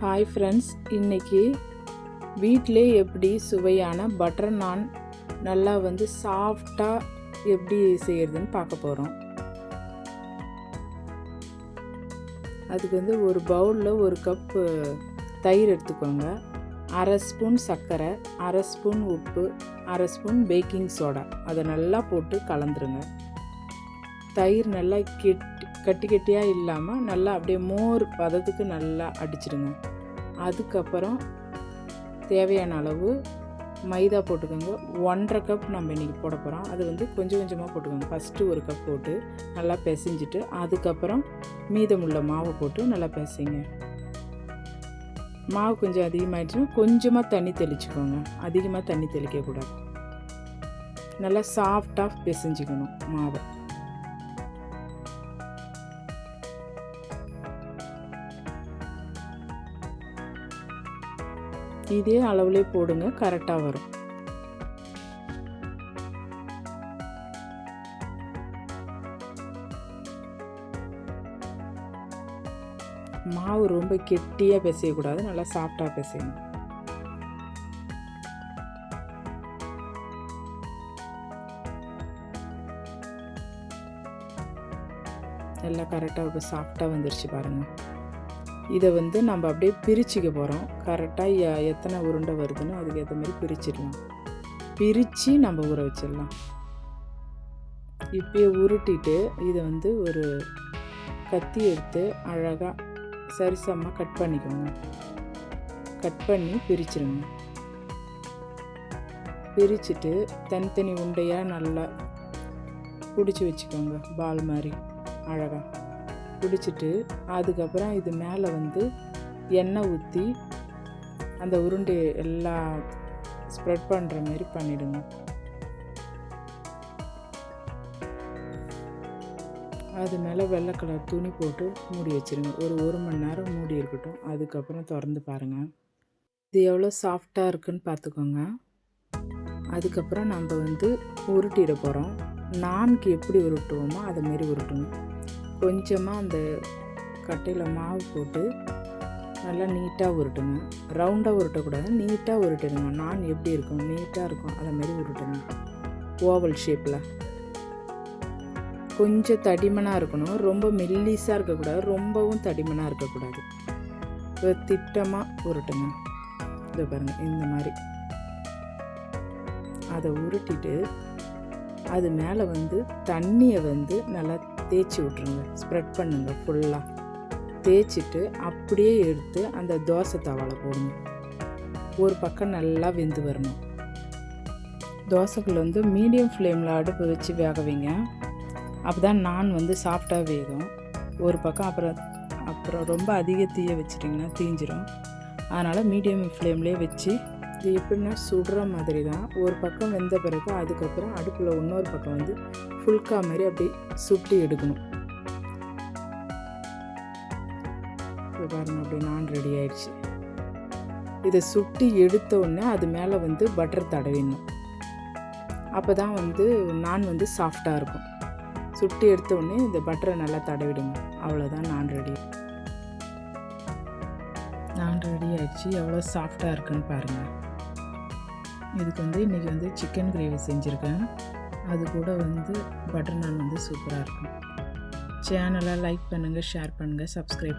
Hi friends, இன்றைக்கி வீட்டிலே எப்படி சுவையான பட்டர் நான் நல்லா சாஃப்டாக எப்படி செய்கிறதுன்னு பார்க்க போகிறோம். அதுக்கு ஒரு பவுலில் ஒரு கப்பு தயிர் எடுத்துக்கோங்க, அரை ஸ்பூன் சர்க்கரை, அரை ஸ்பூன் உப்பு, அரை ஸ்பூன் பேக்கிங் சோடா, அதை நல்லா போட்டு கலந்துருங்க. தயிர் நல்லா கட்டி கட்டியாக இல்லாமல் நல்லா அப்படியே மோர் பதத்துக்கு நல்லா அடிச்சிடுங்க. அதுக்கப்புறம் தேவையான அளவு மைதா போட்டுக்கோங்க. 1.5 கப் நம்ம இன்றைக்கி போட போகிறோம். அது கொஞ்சம் கொஞ்சமாக போட்டுக்கோங்க. ஃபஸ்ட்டு ஒரு கப் போட்டு நல்லா பிசைஞ்சிட்டு அதுக்கப்புறம் மீதமுள்ள மாவை போட்டு நல்லா பிசைங்க. மாவு கொஞ்சம் அதிகமாகிடுச்சுன்னா கொஞ்சமாக தண்ணி தெளிச்சுக்கோங்க. அதிகமாக தண்ணி தெளிக்கக்கூடாது. நல்லா சாஃப்டாக பிசைஞ்சிக்கணும் மாவை. இதே அளவுலே போடுங்க, கரெக்டாக வரும். மாவு ரொம்ப கெட்டியாக பிசையக்கூடாது, நல்லா சாஃப்டாக பிசையணும். எல்லாம் கரெக்டாக சாஃப்டாக வந்துருச்சு பாருங்கள். இதை நம்ம அப்படியே பிரிச்சுக்க போகிறோம். கரெக்டாக எத்தனை உருண்டை வருதுன்னு அதுக்கு ஏற்ற மாதிரி பிரிச்சிடலாம். பிரித்து நம்ம ஊற வச்சிடலாம். இப்போயே உருட்டிட்டு இதை ஒரு கத்தி எடுத்து அழகாக சரிசமாக கட் பண்ணிக்கோங்க. கட் பண்ணி பிரிச்சிருங்க. பிரிச்சுட்டு தனித்தனி உண்டையாக நல்லா பிடிச்சி வச்சுக்கோங்க. பால் மாதிரி அழகாக பிடிச்சிட்டு அதுக்கப்புறம் இது மேலே எண்ணெய் ஊற்றி அந்த உருண்டை எல்லாம் ஸ்ப்ரெட் பண்ணுற மாதிரி பண்ணிவிடுங்க. அது மேலே வெள்ளை கலர் துணி போட்டு மூடி வச்சுருங்க. ஒரு மணி நேரம் மூடி இருக்கட்டும். அதுக்கப்புறம் திறந்து பாருங்கள். இது எவ்வளோ சாஃப்டாக இருக்குன்னு பார்த்துக்கோங்க. அதுக்கப்புறம் நம்ம உருட்டிட போகிறோம். நான்கு எப்படி உருட்டுவோமோ அதை மாரி உருட்டணும். கொஞ்சமாக அந்த கட்டையில் மாவு போட்டு நல்லா நீட்டாக உருட்டுங்க. ரவுண்டாக உருட்டக்கூடாது, நீட்டாக உருட்டுடுங்க. நான் எப்படி இருக்கும், நீட்டாக இருக்கும், அதை மாதிரி உருட்டுங்க. ஓவல் ஷேப்பில் கொஞ்சம் தடிமனாக இருக்கணும். ரொம்ப மெல்லிஸாக இருக்கக்கூடாது, ரொம்பவும் தடிமனாக இருக்கக்கூடாது. திட்டமாக உருட்டுங்க. இதை பாருங்கள், இந்த மாதிரி அதை உருட்டிட்டு அது மேலே தண்ணியை நல்லா தேய்ச்சி விட்ருங்க. ஸ்ப்ரெட் பண்ணுங்க. ஃபுல்லாக தேய்ச்சிட்டு அப்படியே எடுத்து அந்த தோசை தவாவில் போடுங்க. ஒரு பக்கம் நல்லா வெந்து வரணும். தோசைகள் மீடியம் ஃப்ளேமில் அடுப்பு வச்சு வேக வைங்க. அப்போ தான் நான் சாஃப்டாக வேகும். ஒரு பக்கம் அப்புறம் ரொம்ப அதிக தீயை வச்சிட்டிங்கன்னா தீஞ்சிரும். அதனால் மீடியம் ஃப்ளேம்லேயே வச்சு இது எப்படின்னா சுடுற மாதிரி தான். ஒரு பக்கம் வெந்த பிறகு அதுக்கப்புறம் அடுப்பில் இன்னொரு பக்கம் ஃபுல்கா மாதிரி அப்படி சுட்டி எடுக்கணும். இப்போ பாருங்கள், அப்படி நான் ரெடி ஆயிடுச்சு. இதை சுட்டி எடுத்த உடனே அது மேலே பட்டர் தடவிடணும். அப்போ தான் நான் சாஃப்டாக இருக்கும். சுட்டி எடுத்த உடனே இந்த பட்டரை நல்லா தடவிடுங்க. அவ்வளோதான், நான் ரெடி ஆயிடுச்சு. எவ்வளோ சாஃப்டாக இருக்குன்னு பாருங்கள். இதுக்கு இன்றைக்கி சிக்கன் கிரேவி செஞ்சுருக்கேன். அது கூட பட்டர் நான் சூப்பராக இருக்கும். சேனலை லைக் பண்ணுங்கள், ஷேர் பண்ணுங்கள், சப்ஸ்கிரைப்